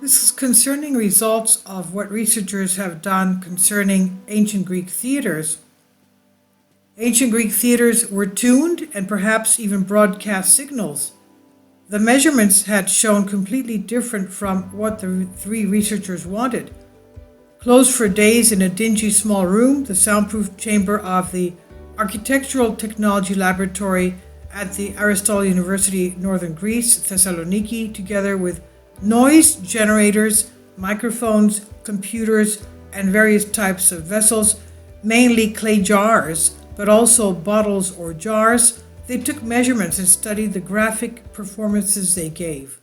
This is concerning results of what researchers have done concerning ancient Greek theaters. Ancient Greek theaters were tuned and perhaps even broadcast signals. The measurements had shown completely different from what the three researchers wanted. Closed for days in a dingy small room, the soundproof chamber of the Architectural Technology Laboratory at the Aristotle University, Northern Greece, Thessaloniki, together with noise generators, microphones, computers, and various types of vessels, mainly clay jars, but also bottles or jars. They took measurements and studied the graphic performances they gave.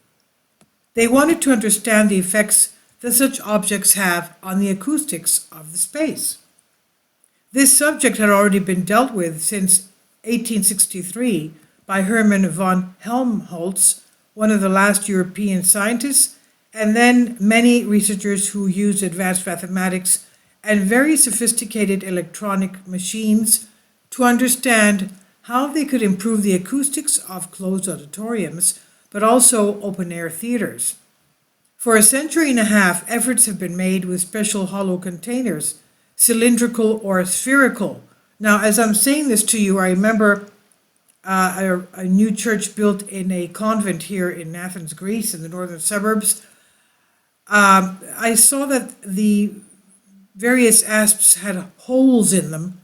They wanted to understand the effects that such objects have on the acoustics of the space. This subject had already been dealt with since 1863 by Hermann von Helmholtz, one of the last European scientists, and then many researchers who used advanced mathematics and very sophisticated electronic machines to understand how they could improve the acoustics of closed auditoriums, but also open-air theaters. For a century and a half, efforts have been made with special hollow containers, cylindrical or spherical. Now, as I'm saying this to you, I remember a new church built in a convent here in Athens, Greece, in the northern suburbs. I saw that the various apses had holes in them,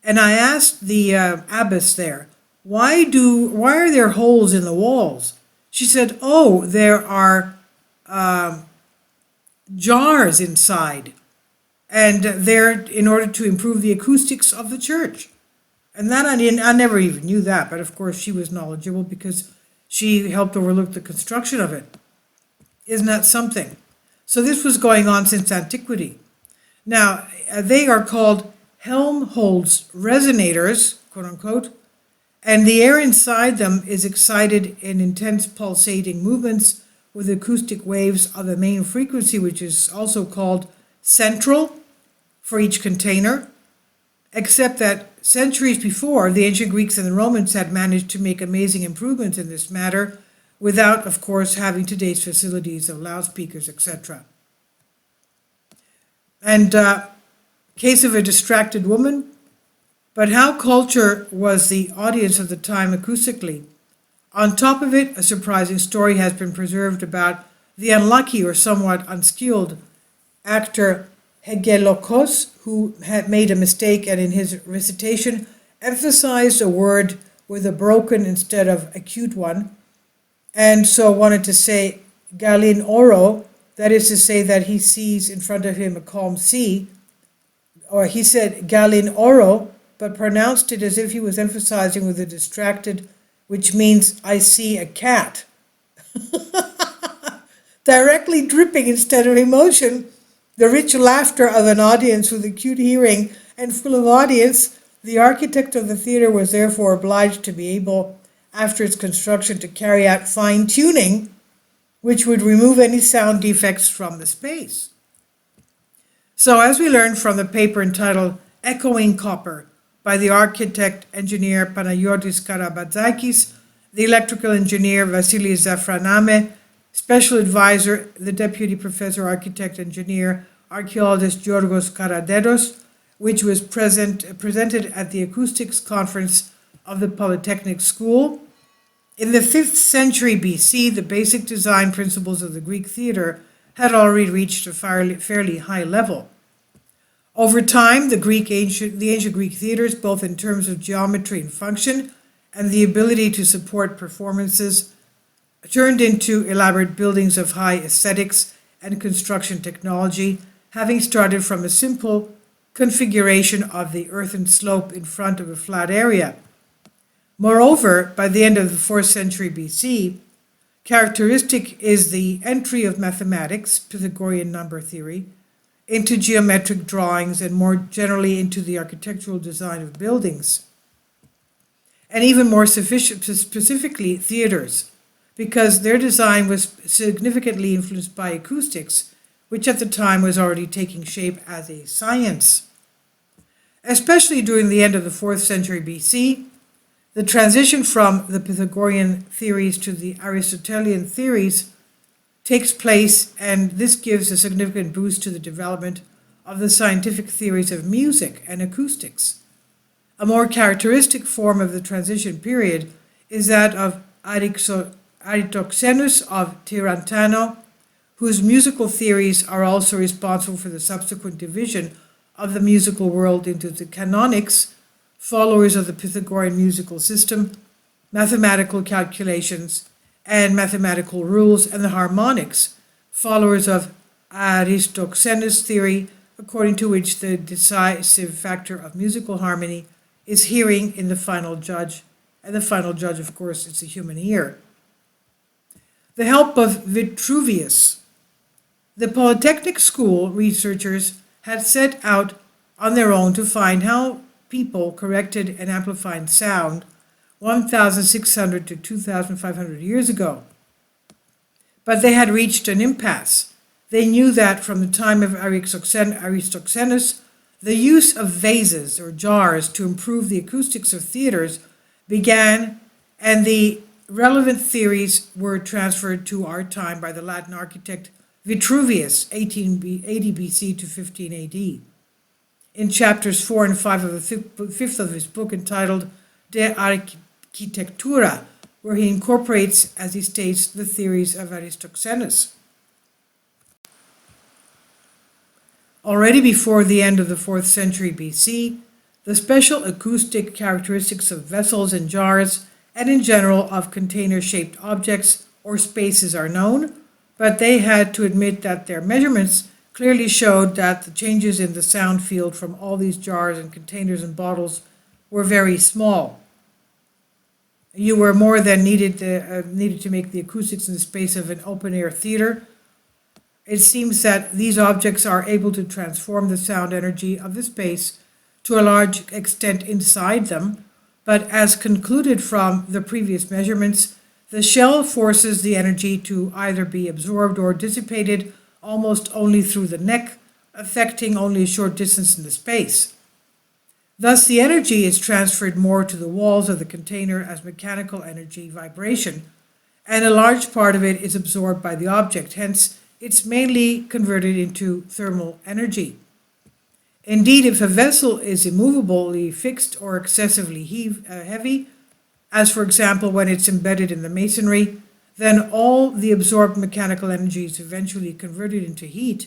and I asked the abbess there, why are there holes in the walls? She said, oh, there are jars inside, and they're in order to improve the acoustics of the church. And that I never even knew that, but of course she was knowledgeable because she helped overlook the construction of it. Isn't that something? So this was going on since antiquity. Now, they are called Helmholtz resonators, quote unquote, and the air inside them is excited in intense pulsating movements with acoustic waves of the main frequency, which is also called central for each container, except that centuries before, the ancient Greeks and the Romans had managed to make amazing improvements in this matter without, of course, having today's facilities of loudspeakers, etc. And case of a distracted woman, but how culture was the audience of the time acoustically. On top of it, a surprising story has been preserved about the unlucky or somewhat unskilled actor Hegelokos, who had made a mistake and in his recitation emphasized a word with a broken instead of acute one, and so wanted to say galin oro, that is to say that he sees in front of him a calm sea, or he said galin oro, but pronounced it as if he was emphasizing with a distracted, which means I see a cat. Directly dripping instead of emotion, the rich laughter of an audience with acute hearing and full of audience, the architect of the theater was therefore obliged to be able, after its construction, to carry out fine-tuning, which would remove any sound defects from the space. So as we learned from the paper entitled Echoing Copper by the architect engineer Panayotis Karabatzakis, the electrical engineer Vasilis Zafraname, special advisor, the deputy professor, architect engineer, archaeologist Georgos Karaderos, which was presented at the acoustics conference of the Polytechnic School. In the 5th century BC, the basic design principles of the Greek theater had already reached a fairly high level. Over time, the ancient Greek theaters, both in terms of geometry and function, and the ability to support performances, turned into elaborate buildings of high aesthetics and construction technology, having started from a simple configuration of the earthen slope in front of a flat area. Moreover, by the end of the 4th century BC, characteristic is the entry of mathematics, Pythagorean number theory, into geometric drawings and more generally into the architectural design of buildings. And even more specifically, theaters, because their design was significantly influenced by acoustics, which at the time was already taking shape as a science. Especially during the end of the 4th century BC, the transition from the Pythagorean theories to the Aristotelian theories takes place, and this gives a significant boost to the development of the scientific theories of music and acoustics. A more characteristic form of the transition period is that of Aristotle's of Tirantano, whose musical theories are also responsible for the subsequent division of the musical world into the canonics, followers of the Pythagorean musical system, mathematical calculations, and mathematical rules, and the harmonics, followers of Aristophanes' theory, according to which the decisive factor of musical harmony is hearing in the final judge, and the final judge, of course, is the human ear. The help of Vitruvius. The Polytechnic School researchers had set out on their own to find how people corrected and amplified sound 1,600 to 2,500 years ago. But they had reached an impasse. They knew that from the time of Aristophanes, the use of vases or jars to improve the acoustics of theaters began, and the relevant theories were transferred to our time by the Latin architect Vitruvius, 1880 BC to 15 AD. In chapters 4 and 5 of the fifth of his book entitled De Architectura, where he incorporates, as he states, the theories of Aristophanes. Already before the end of the 4th century BC, the special acoustic characteristics of vessels and jars, and in general of container-shaped objects or spaces, are known, but they had to admit that their measurements clearly showed that the changes in the sound field from all these jars and containers and bottles were very small. You were more than needed to make the acoustics in the space of an open-air theater. It seems that these objects are able to transform the sound energy of the space to a large extent inside them, but as concluded from the previous measurements, the shell forces the energy to either be absorbed or dissipated almost only through the neck, affecting only a short distance in the space. Thus, the energy is transferred more to the walls of the container as mechanical energy, vibration, and a large part of it is absorbed by the object. Hence, it's mainly converted into thermal energy. Indeed, if a vessel is immovably fixed or excessively heavy, as for example when it's embedded in the masonry, then all the absorbed mechanical energy is eventually converted into heat,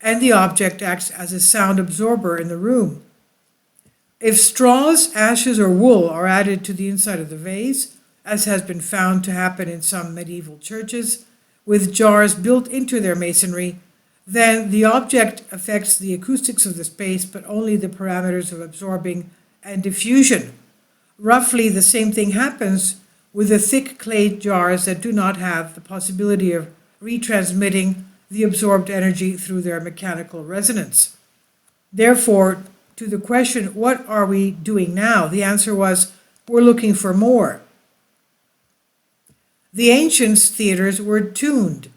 and the object acts as a sound absorber in the room. If straws, ashes, or wool are added to the inside of the vase, as has been found to happen in some medieval churches, with jars built into their masonry, then the object affects the acoustics of the space, but only the parameters of absorbing and diffusion. Roughly the same thing happens with the thick clay jars that do not have the possibility of retransmitting the absorbed energy through their mechanical resonance. Therefore, to the question, what are we doing now? The answer was, we're looking for more. The ancients' theaters were tuned.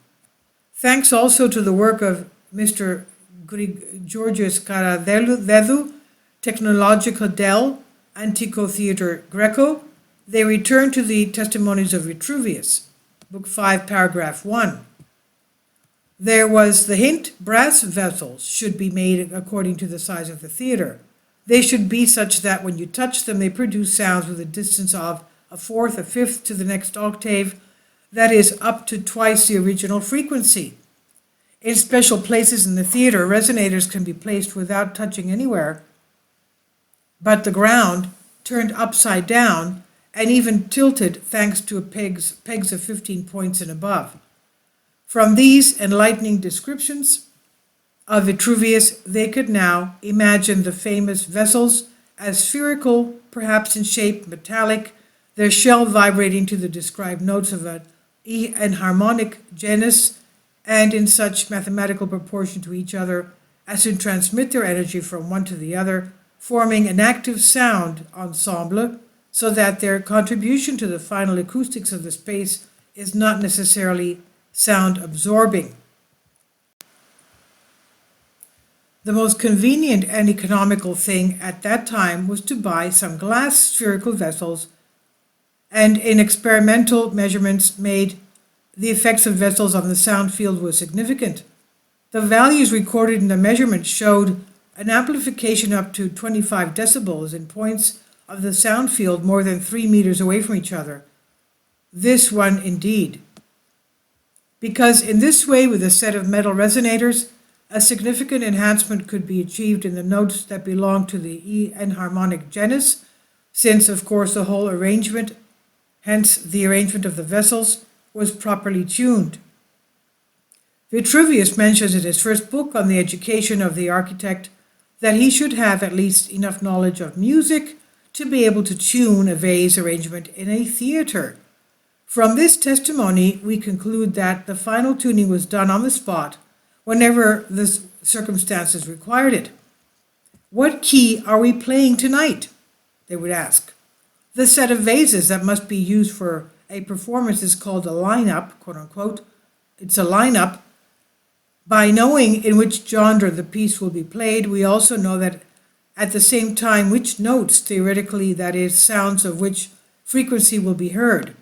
Thanks also to the work of Mr. Georgios Karavedou, Technologica del Antico Theater Greco, they return to the testimonies of Vitruvius, Book 5, Paragraph 1. There was the hint, brass vessels should be made according to the size of the theater. They should be such that when you touch them, they produce sounds with a distance of a fourth, a fifth to the next octave, that is, up to twice the original frequency. In special places in the theater, resonators can be placed without touching anywhere, but the ground turned upside down and even tilted thanks to pegs of 15 points and above. From these enlightening descriptions of Vitruvius, they could now imagine the famous vessels as spherical, perhaps in shape, metallic, their shell vibrating to the described notes of an enharmonic genus, and in such mathematical proportion to each other as to transmit their energy from one to the other, forming an active sound ensemble, so that their contribution to the final acoustics of the space is not necessarily sound absorbing. The most convenient and economical thing at that time was to buy some glass spherical vessels, and in experimental measurements made the effects of vessels on the sound field was significant. The values recorded in the measurements showed an amplification up to 25 decibels in points of the sound field more than 3 meters away from each other. This one indeed. Because in this way, with a set of metal resonators, a significant enhancement could be achieved in the notes that belong to the enharmonic genus, since of course the whole arrangement, hence the arrangement of the vessels, was properly tuned. Vitruvius mentions in his first book on the education of the architect that he should have at least enough knowledge of music to be able to tune a vase arrangement in a theater. From this testimony, we conclude that the final tuning was done on the spot whenever the circumstances required it. What key are we playing tonight? They would ask. The set of vases that must be used for a performance is called a lineup, quote unquote. It's a lineup. By knowing in which genre the piece will be played, we also know that at the same time which notes, theoretically, that is, sounds of which frequency will be heard.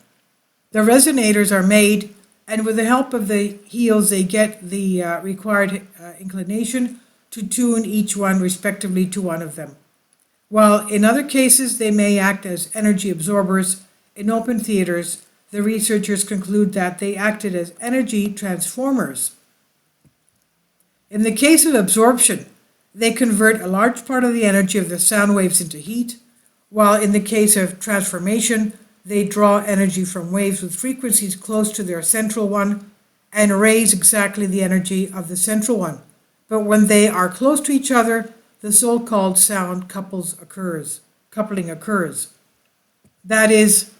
The resonators are made, and with the help of the heels, they get the required inclination to tune each one respectively to one of them. While in other cases they may act as energy absorbers, in open theaters, the researchers conclude that they acted as energy transformers. In the case of absorption, they convert a large part of the energy of the sound waves into heat, while in the case of transformation, they draw energy from waves with frequencies close to their central one and raise exactly the energy of the central one. But when they are close to each other, the so-called sound coupling occurs. That is,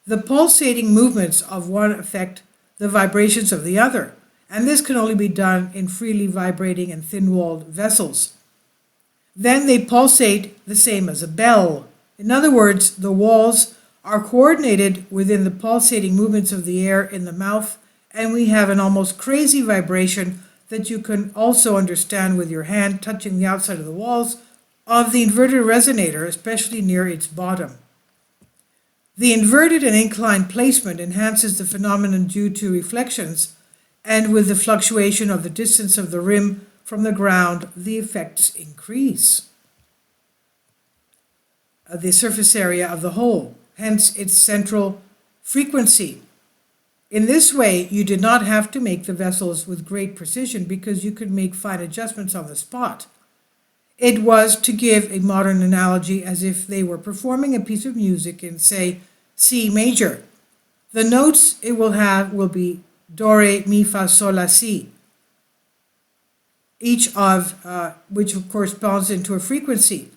the pulsating movements of one affect the vibrations of the other, and this can only be done in freely vibrating and thin-walled vessels. Then they pulsate the same as a bell. In other words, the walls are coordinated within the pulsating movements of the air in the mouth, and we have an almost crazy vibration that you can also understand with your hand touching the outside of the walls of the inverted resonator, especially near its bottom. The inverted and inclined placement enhances the phenomenon due to reflections, and with the fluctuation of the distance of the rim from the ground, the effects increase. The surface area of the hole, hence its central frequency. In this way, you did not have to make the vessels with great precision because you could make fine adjustments on the spot. It was, to give a modern analogy, as if they were performing a piece of music in, say, C major. The notes it will have will be do, re, mi, fa, sol, la, si, each of which corresponds into a frequency.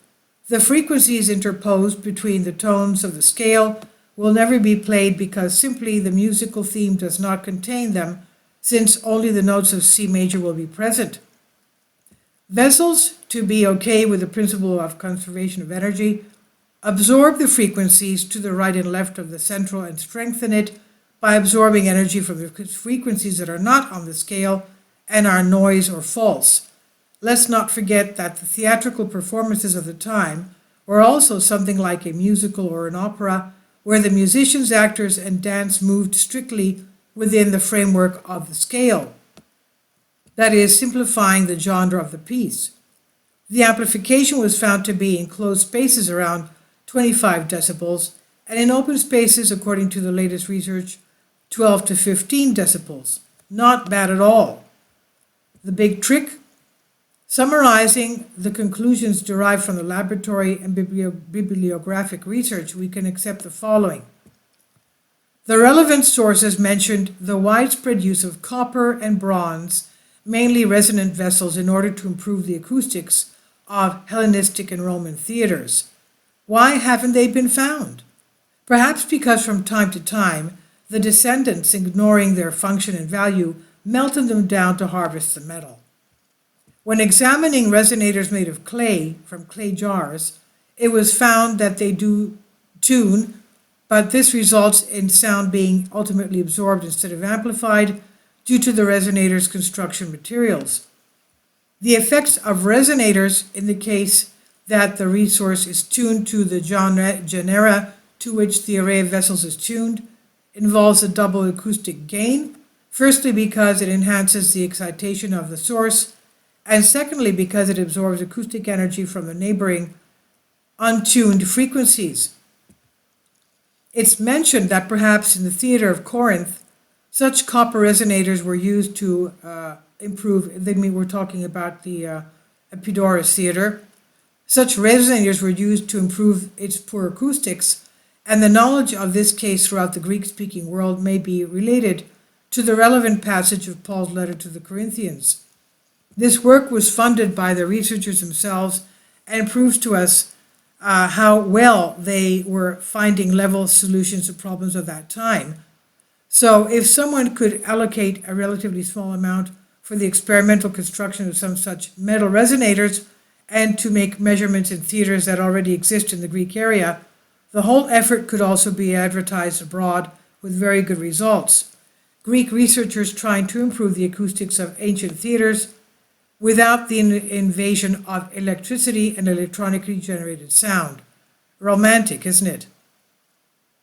The frequencies interposed between the tones of the scale will never be played because simply the musical theme does not contain them, since only the notes of C major will be present. Vessels, to be okay with the principle of conservation of energy, absorb the frequencies to the right and left of the central and strengthen it by absorbing energy from the frequencies that are not on the scale and are noise or false. Let's not forget that the theatrical performances of the time were also something like a musical or an opera, where the musicians, actors, and dance moved strictly within the framework of the scale. That is, simplifying the genre of the piece. The amplification was found to be in closed spaces around 25 decibels, and in open spaces, according to the latest research, 12 to 15 decibels. Not bad at all. The big trick? Summarizing the conclusions derived from the laboratory and bibliographic research, we can accept the following. The relevant sources mentioned the widespread use of copper and bronze, mainly resonant vessels, in order to improve the acoustics of Hellenistic and Roman theaters. Why haven't they been found? Perhaps because from time to time, the descendants, ignoring their function and value, melted them down to harvest the metal. When examining resonators made of clay, from clay jars, it was found that they do tune, but this results in sound being ultimately absorbed instead of amplified due to the resonator's construction materials. The effects of resonators, in the case that the resource is tuned to the genera to which the array of vessels is tuned, involves a double acoustic gain, Firstly, because it enhances the excitation of the source, and secondly, because it absorbs acoustic energy from the neighboring untuned frequencies. It's mentioned that perhaps in the theater of Corinth, such copper resonators were used to improve, we're talking about the Epidaurus theater. Such resonators were used to improve its poor acoustics, and the knowledge of this case throughout the Greek-speaking world may be related to the relevant passage of Paul's letter to the Corinthians. This work was funded by the researchers themselves and proves to us how well they were finding level solutions to problems of that time. So if someone could allocate a relatively small amount for the experimental construction of some such metal resonators and to make measurements in theaters that already exist in the Greek area, the whole effort could also be advertised abroad with very good results. Greek researchers trying to improve the acoustics of ancient theaters without the invasion of electricity and electronically generated sound. Romantic, isn't it?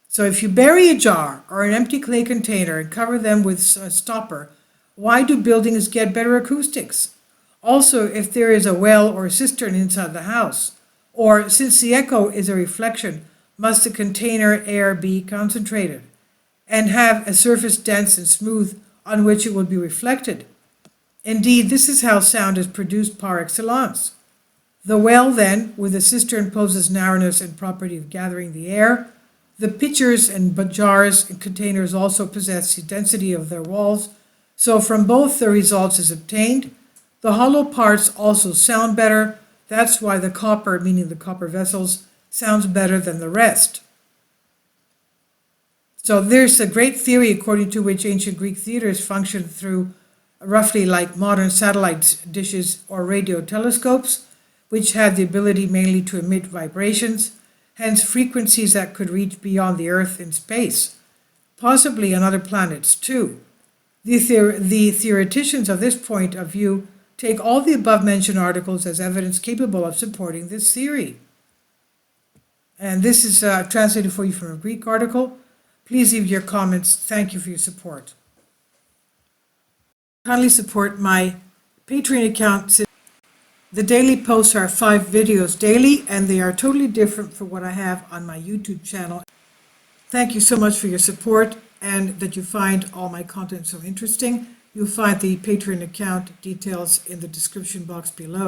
So if you bury a jar or an empty clay container and cover them with a stopper, why do buildings get better acoustics? Also, if there is a well or a cistern inside the house, or since the echo is a reflection, must the container air be concentrated and have a surface dense and smooth on which it will be reflected? Indeed, this is how sound is produced par excellence. The well, then, with the cistern possesses narrowness and property of gathering the air. The pitchers and jars and containers also possess the density of their walls, so from both the results is obtained. The hollow parts also sound better. That's why the copper, meaning the copper vessels, sounds better than the rest. So there's a great theory according to which ancient Greek theaters functioned through roughly like modern satellite dishes or radio telescopes, which had the ability mainly to emit vibrations, hence frequencies that could reach beyond the Earth in space, possibly on other planets too. The theoreticians of this point of view take all the above-mentioned articles as evidence capable of supporting this theory. And this is translated for you from a Greek article. Please leave your comments. Thank you for your support. Kindly support my Patreon account. The daily posts are 5 videos daily, and they are totally different from what I have on my YouTube channel. Thank you so much for your support and that you find all my content so interesting. You'll find the Patreon account details in the description box below.